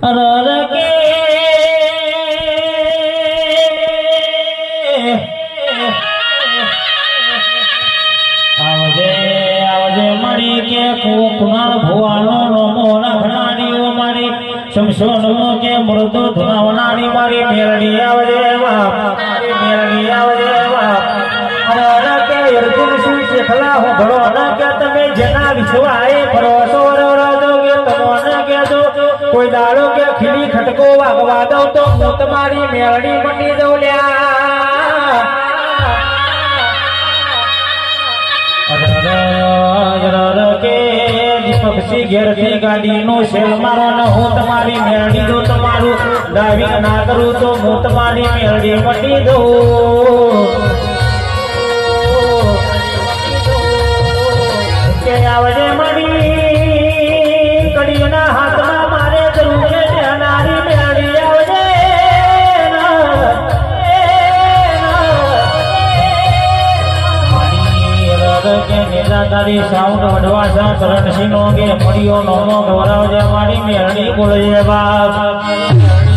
રરકે આવજે આવજે મળી કે કુકુનાર ભુવાનો નમો રાખનારીઓ મારી શમશોનો કે મૃદુ ધુનાવનારી મારી મેરડી આવજે બાપ મારી મેરડી આવજે બાપ રરકે અર્જુન સિંહ શેખલા હો ઘડો ન કે તમે જેના વિશ્વાએ ભરોસો કોઈ દાડો કે ખીલી ખટકો વાગવા દઉં તો હું તમારી મેળડી બની દઉં લ્યા કે દીપકસી ઘેરથી ગાડીનો શેલ મારો ને હું તમારી મેળડી દઉં તમારું ડ્રાઇવિંગ ના કરું તો હું તમારી મેળડી બની દઉં કે આવજે મારી કડીના હાથમાં તારી સાઉન્ડ વડવા ચરણ સિંહ નો કે મળ્યો નોમો ગૌરવ જે મારી મેરડી બોલે બાપ